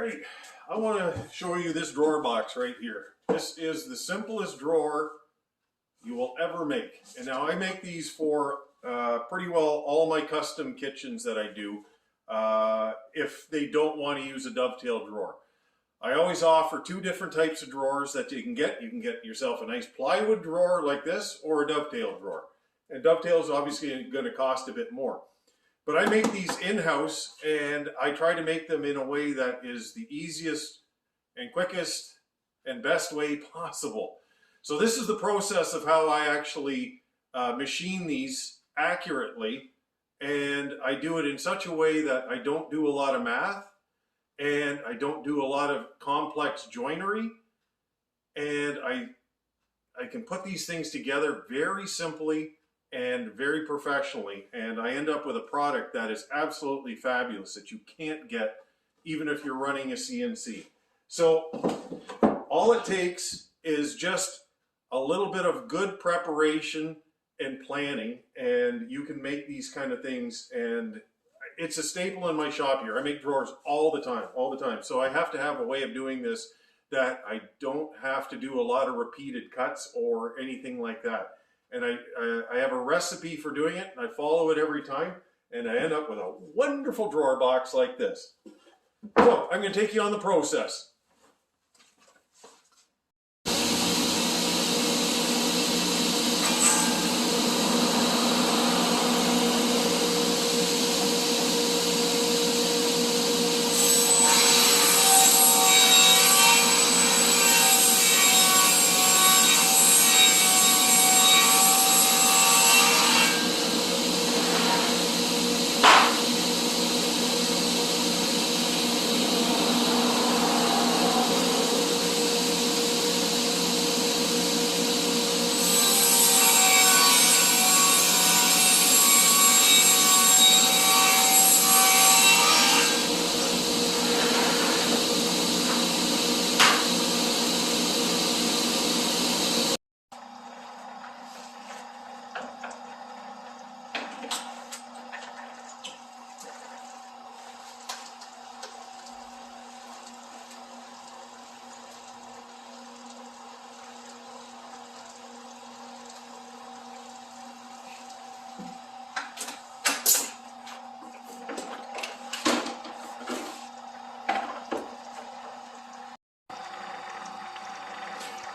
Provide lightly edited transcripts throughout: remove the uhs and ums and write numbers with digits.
Alright, I want to show you this drawer box right here. This is the simplest drawer you will ever make. And now I make these for pretty well all my custom kitchens that I do if they don't want to use a dovetail drawer. I always offer two different types of drawers that you can get. You can get yourself a nice plywood drawer like this or a dovetail drawer. And dovetail is obviously going to cost a bit more. But I make these in-house, and I try to make them in a way that is the easiest and quickest and best way possible. So this is the process of how I actually machine these accurately, and I do it in such a way that I don't do a lot of math, and I don't do a lot of complex joinery, and I can put these things together very simply and very professionally, and I end up with a product that is absolutely fabulous that you can't get even if you're running a CNC. So all it takes is just a little bit of good preparation and planning, and you can make these kind of things, and it's a staple in my shop here. I make drawers all the time. So I have to have a way of doing this that I don't have to do a lot of repeated cuts or anything like that. And I have a recipe for doing it, and I follow it every time, and I end up with a wonderful drawer box like this. So I'm going to take you on the process.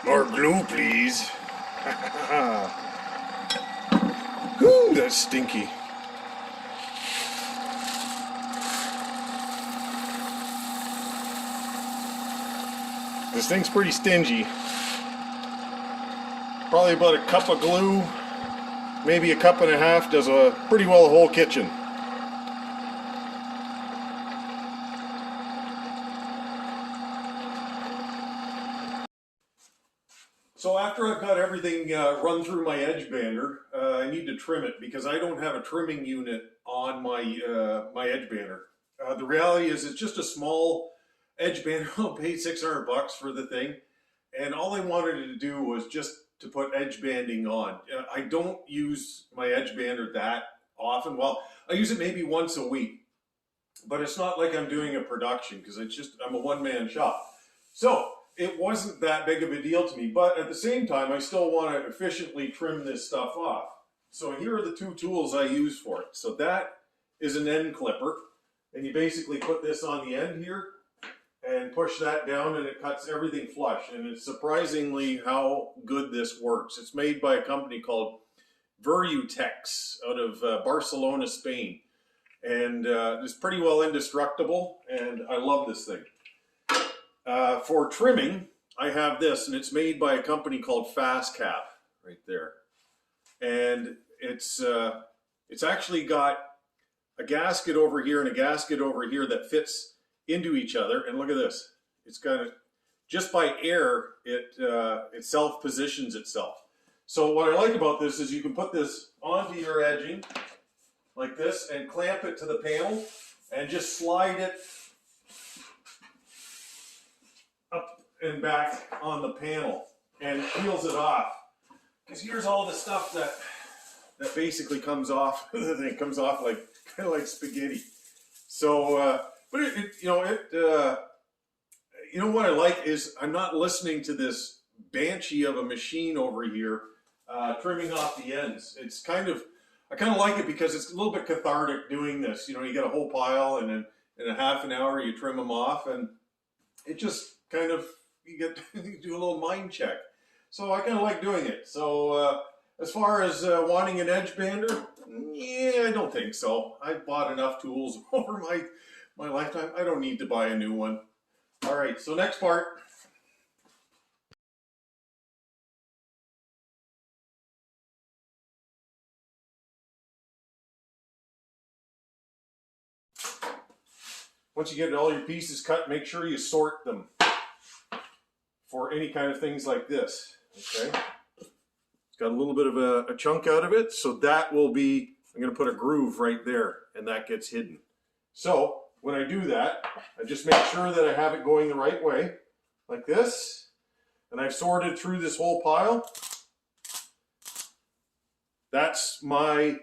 More glue, please. Ooh, that's stinky. This thing's pretty stingy. Probably about a cup of glue, maybe a cup and a half, does pretty well the whole kitchen. So after I've got everything run through my edge bander, I need to trim it because I don't have a trimming unit on my my edge bander. The reality is it's just a small edge bander. I'll pay $600 for the thing, and all I wanted to do was just to put edge banding on. I don't use my edge bander that often. Well, I use it maybe once a week, but it's not like I'm doing a production because I'm a one-man shop. So it wasn't that big of a deal to me, but at the same time, I still want to efficiently trim this stuff off. So here are the two tools I use for it. So that is an end clipper, and you basically put this on the end here and push that down, and it cuts everything flush. And it's surprisingly how good this works. It's made by a company called Verutex out of Barcelona, Spain. And it's pretty well indestructible, and I love this thing. For trimming, I have this, and it's made by a company called FastCap right there. And it's actually got a gasket over here and a gasket over here that fits into each other. And look at this. It's kind of, just by air, it self-positions itself. So what I like about this is you can put this onto your edging like this and clamp it to the panel and just slide it up and back on the panel and peels it off. Because here's all the stuff that basically comes off. The thing comes off like kind of like spaghetti. So, but you know what I like is I'm not listening to this banshee of a machine over here trimming off the ends. It's kind of, I kind of like it because it's a little bit cathartic doing this. You know, you get a whole pile and then in a half an hour you trim them off, and it just kind of, you get you do a little mind check. So I kind of like doing it. So as far as wanting an edge bander, yeah, I don't think so. I've bought enough tools over my lifetime. I don't need to buy a new one. All right, so next part. Once you get all your pieces cut, make sure you sort them for any kind of things like this, okay? It's got a little bit of a chunk out of it, so that will be, I'm gonna put a groove right there, and that gets hidden. So when I do that, I just make sure that I have it going the right way, like this, and I've sorted through this whole pile. That's my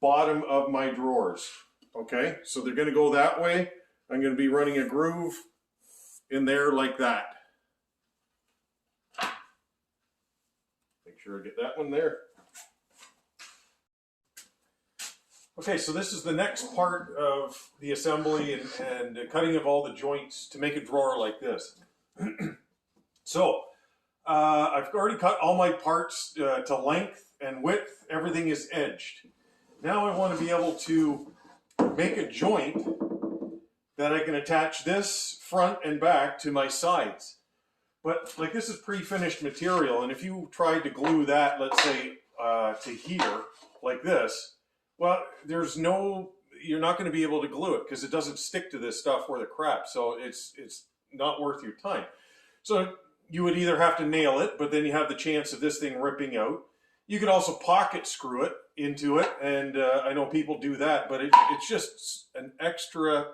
bottom of my drawers. Okay, so they're going to go that way. I'm going to be running a groove in there like that. Make sure I get that one there. Okay, so this is the next part of the assembly and cutting of all the joints to make a drawer like this. So I've already cut all my parts to length and width. Everything is edged. Now I want to be able to make a joint that I can attach this front and back to my sides. But like, this is pre-finished material, and if you tried to glue that, let's say to here like this, well, there's no, you're not going to be able to glue it because it doesn't stick to this stuff worth a crap. So it's not worth your time. So you would either have to nail it, but then you have the chance of this thing ripping out. You could also pocket screw it into it, and I know people do that, but it's just an extra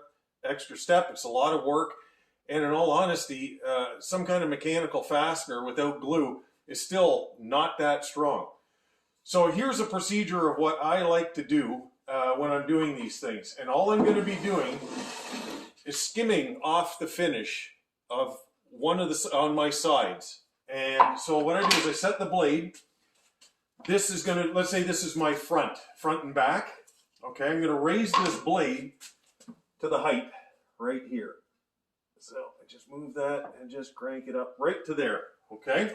step. It's a lot of work, and in all honesty, some kind of mechanical fastener without glue is still not that strong. So here's a procedure of what I like to do when I'm doing these things, and all I'm going to be doing is skimming off the finish of one of the on my sides. And so what I do is I set the blade. This is going to, let's say this is my front and back. Okay, I'm going to raise this blade to the height right here. So I just move that and just crank it up right to there. Okay.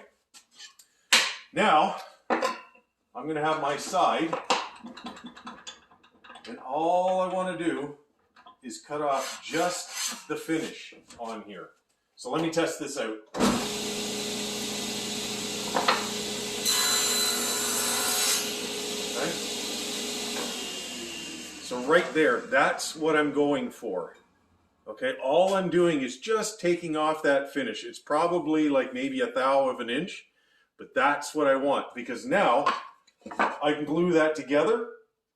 Now I'm going to have my side, and all I want to do is cut off just the finish on here. So let me test this out. So right there, that's what I'm going for. Okay, all I'm doing is just taking off that finish. It's probably like maybe 1/10 of an inch, but that's what I want, because now I can glue that together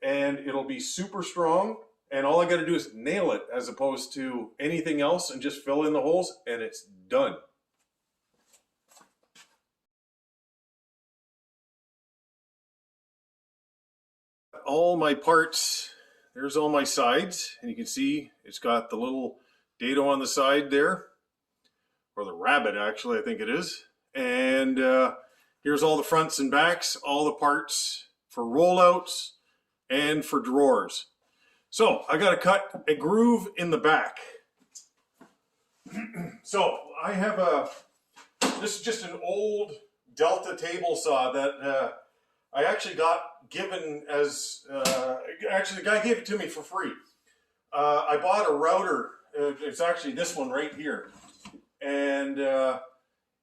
and it'll be super strong, and all I got to do is nail it as opposed to anything else and just fill in the holes, and it's done. All my parts, there's all my sides, and you can see it's got the little dado on the side there, or the rabbit actually, I think it is. And here's all the fronts and backs, all the parts for rollouts and for drawers. So I got to cut a groove in the back. So I have this is just an old Delta table saw that I actually got given as, actually the guy gave it to me for free. I bought a router, it's actually this one right here, and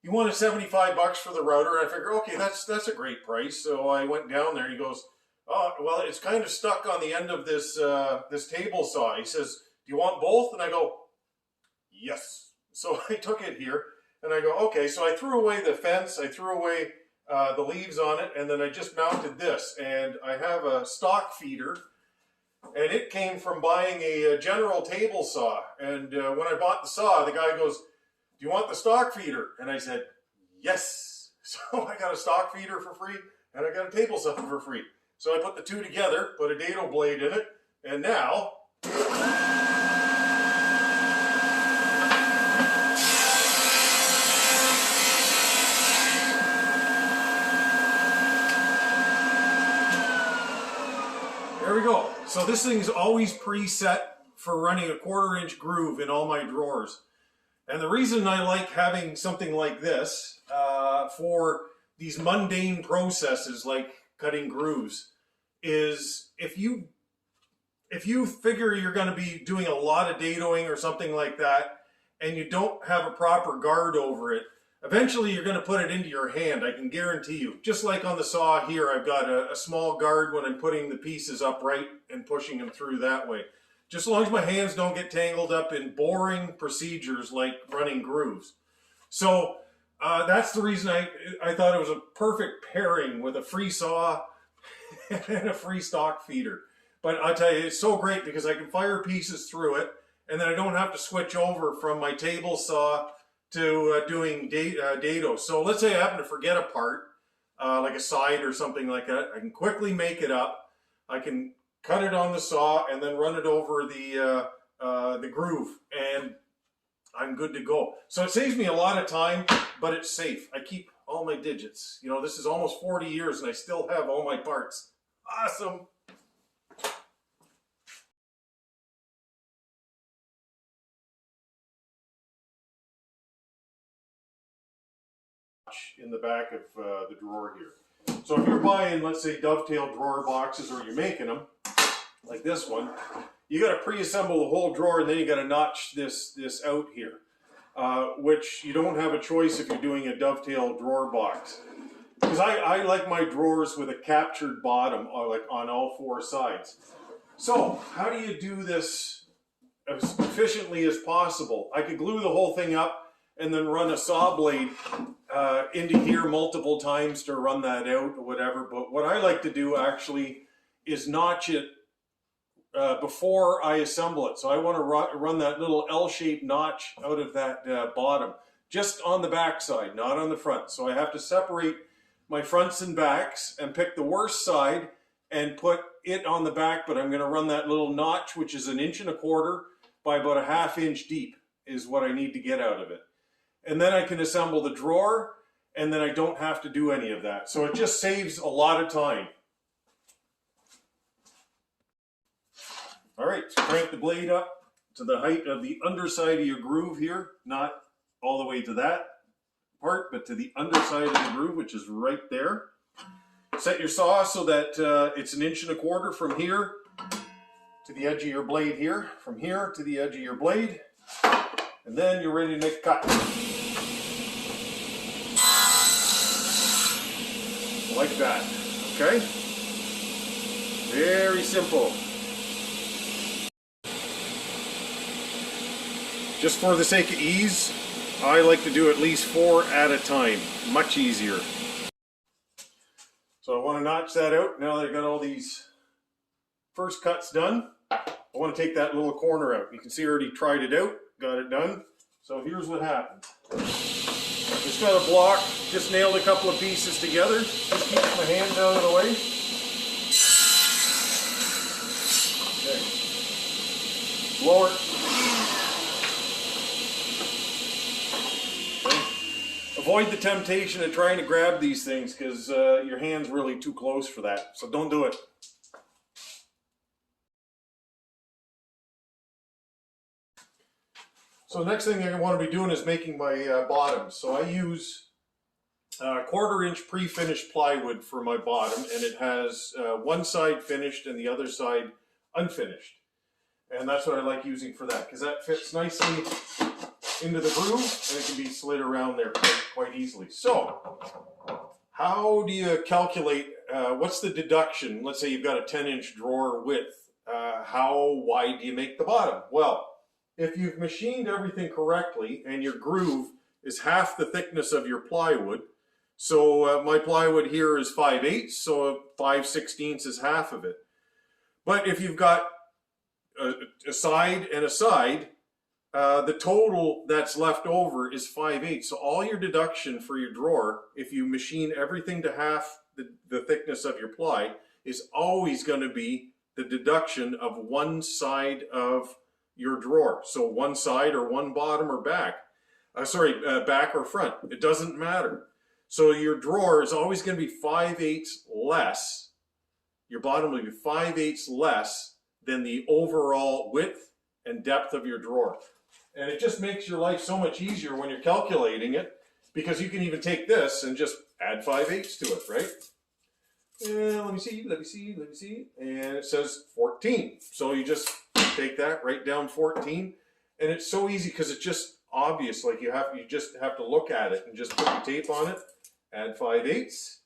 he wanted $75 for the router. I figured, okay, that's a great price. So I went down there and he goes, oh, well, it's kind of stuck on the end of this, this table saw. He says, do you want both? And I go, yes. So I took it here and I go, okay. So I threw away the fence, I threw away the leaves on it, and then I just mounted this, and I have a stock feeder, and it came from buying a general table saw. And when I bought the saw, the guy goes, do you want the stock feeder? And I said, yes. So I got a stock feeder for free, and I got a table saw for free. So I put the two together, put a dado blade in it, and now So this thing's always preset for running a 1/4-inch groove in all my drawers. And the reason I like having something like this for these mundane processes like cutting grooves is if you figure you're going to be doing a lot of dadoing or something like that and you don't have a proper guard over it, eventually you're going to put it into your hand, I can guarantee you. Just like on the saw here, I've got a small guard when I'm putting the pieces upright and pushing them through that way. Just as long as my hands don't get tangled up in boring procedures like running grooves. So that's the reason I thought it was a perfect pairing with a free saw and a free stock feeder. But I'll tell you, it's so great because I can fire pieces through it, and then I don't have to switch over from my table saw to doing dado. So let's say I happen to forget a part, like a side or something like that. I can quickly make it up. I can cut it on the saw and then run it over the groove, and I'm good to go. So it saves me a lot of time, but it's safe. I keep all my digits. You know, this is almost 40 years and I still have all my parts. Awesome. In the back of the drawer here. So if you're buying, let's say, dovetail drawer boxes, or you're making them, like this one, you got to pre-assemble the whole drawer, and then you got to notch this out here, which you don't have a choice if you're doing a dovetail drawer box. Because I like my drawers with a captured bottom, like on all 4 sides. So how do you do this as efficiently as possible? I could glue the whole thing up and then run a saw blade into here multiple times to run that out or whatever. But what I like to do actually is notch it before I assemble it. So I want to run that little L-shaped notch out of that bottom, just on the back side, not on the front. So I have to separate my fronts and backs and pick the worst side and put it on the back, but I'm going to run that little notch, which is 1 1/4 inches by about 1/2 inch deep, is what I need to get out of it. And then I can assemble the drawer, and then I don't have to do any of that. So it just saves a lot of time. All right, so crank the blade up to the height of the underside of your groove here, not all the way to that part, but to the underside of the groove, which is right there. Set your saw so that it's 1 1/4 inches from here to the edge of your blade here, from here to the edge of your blade, and then you're ready to make a cut. Like that, okay? Very simple. Just for the sake of ease, I like to do at least 4 at a time. Much easier. So I want to notch that out. Now that I got all these first cuts done, I want to take that little corner out. You can see I already tried it out, got it done. So here's what happened. Just got a block, just nailed a couple of pieces together. Just keep my hands out of the way. Okay. Lower. Okay. Avoid the temptation of trying to grab these things because your hand's really too close for that. So don't do it. So the next thing I want to be doing is making my bottoms. So I use 1/4 inch pre-finished plywood for my bottom, and it has one side finished and the other side unfinished. And that's what I like using for that, because that fits nicely into the groove and it can be slid around there quite easily. So how do you calculate, what's the deduction? Let's say you've got a 10-inch drawer width. How wide do you make the bottom? Well, if you've machined everything correctly and your groove is half the thickness of your plywood, so my plywood here is 5/8, so 5/16 is half of it. But if you've got a side and a side, the total that's left over is 5/8. So all your deduction for your drawer, if you machine everything to half the thickness of your ply, is always going to be the deduction of one side of your drawer. So one side or one bottom or back. Back or front. It doesn't matter. So your drawer is always going to be 5/8 less. Your bottom will be 5/8 less than the overall width and depth of your drawer. And it just makes your life so much easier when you're calculating it, because you can even take this and just add 5/8 to it, right? And let me see. And it says 14. So you just take that, write down 14. And it's so easy because it's just obvious. Like you just have to look at it and just put the tape on it, add 5/8,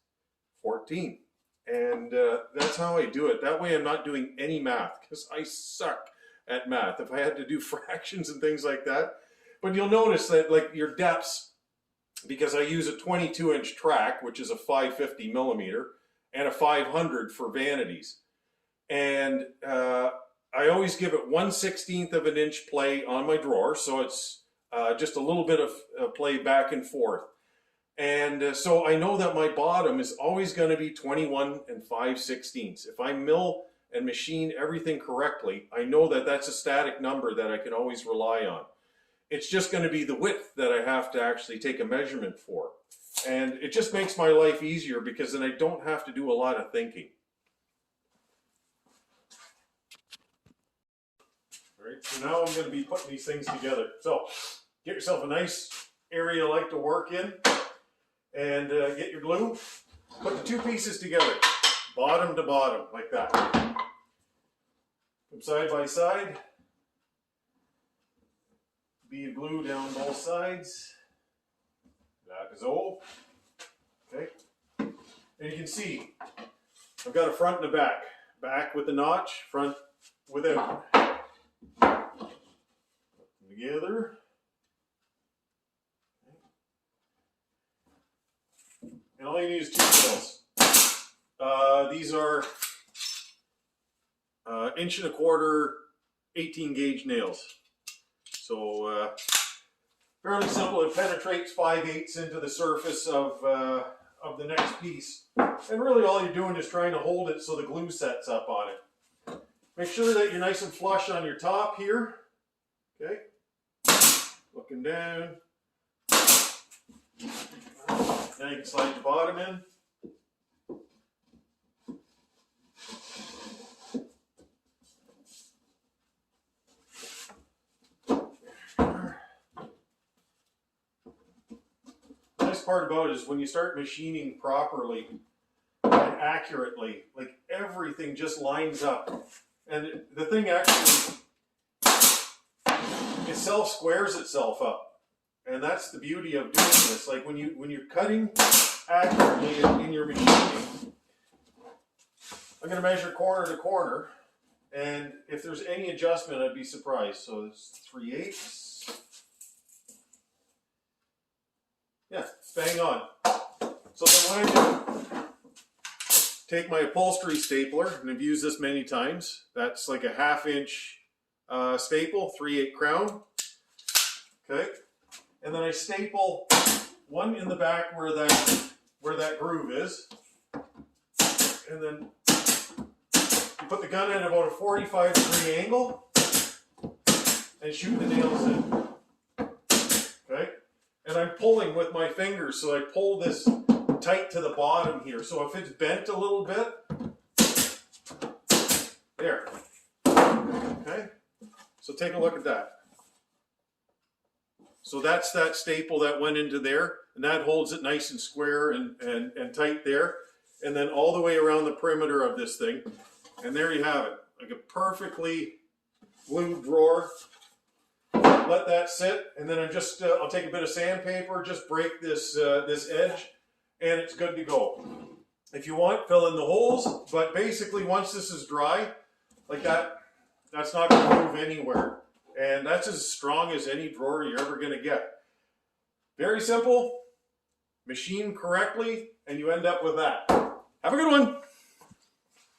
14. And that's how I do it. That way I'm not doing any math, because I suck at math if I had to do fractions and things like that. But you'll notice that like your depths, because I use a 22-inch track, which is a 550 millimeter, and a 500 for vanities. And I always give it 1/16 of an inch play on my drawer, so it's just a little bit of play back and forth. And so I know that my bottom is always going to be 21 5/16. If I mill and machine everything correctly, I know that that's a static number that I can always rely on. It's just going to be the width that I have to actually take a measurement for. And it just makes my life easier, because then I don't have to do a lot of thinking. All right, so now I'm going to be putting these things together. So get yourself a nice area you like to work in, and get your glue. Put the two pieces together, bottom to bottom, like that. Put them side by side. Bead glue down both sides. That is all. Okay. And you can see I've got a front and a back. Back with the notch, front without. Put them together. And all you need is 2 nails. These are 1.25" 18 gauge nails. So fairly simple. It penetrates 5/8 into the surface of the next piece. And really all you're doing is trying to hold it so the glue sets up on it. Make sure that you're nice and flush on your top here. Okay. Looking down. Now you can slide the bottom in. The nice part about it is when you start machining properly and accurately, like everything just lines up. And the thing actually, it self-squares itself up. And that's the beauty of doing this. Like when you're cutting accurately in your machining, I'm going to measure corner to corner, and if there's any adjustment, I'd be surprised. So it's 3/8. Yeah, bang on. So then what I do, take my upholstery stapler, and I've used this many times. That's like a 1/2 inch staple, 3/8 crown. Okay. And then I staple one in the back where that groove is. And then you put the gun at about a 45-degree angle and shoot the nails in. Okay? And I'm pulling with my fingers, so I pull this tight to the bottom here. So if it's bent a little bit, there. Okay? So take a look at that. So that's that staple that went into there, and that holds it nice and square and tight there. And then all the way around the perimeter of this thing. And there you have it, like a perfectly glued drawer. Let that sit, and then I'll take a bit of sandpaper, just break this this edge, and it's good to go. If you want, fill in the holes, but basically once this is dry, like that, that's not going to move anywhere. And that's as strong as any drawer you're ever going to get. Very simple, machine correctly, and you end up with that. Have a good one.